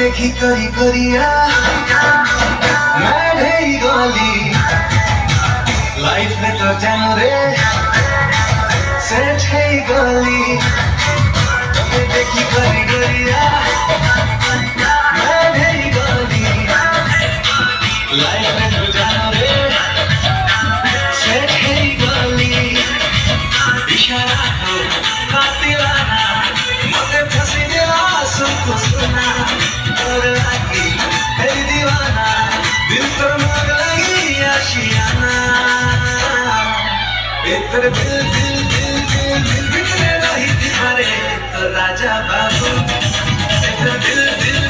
देखी करी करिया मैं ढेरी गली लाइफ में तो जानू रे सेठ है गली तुम्हें देखी करी करिया मैं ढेरी गली लाइफ में तो जानू रे सेठ है गली इशारा हो कातिलाना मगे फंसी दिला सबको सुना और लगी तेरी दीवाना दिल तो मग लगी आशियाना तेरे दिल दिल दिल दिल दिल बिखरे नहीं दिखारे तो राजा बाबू तेरे दिल दिल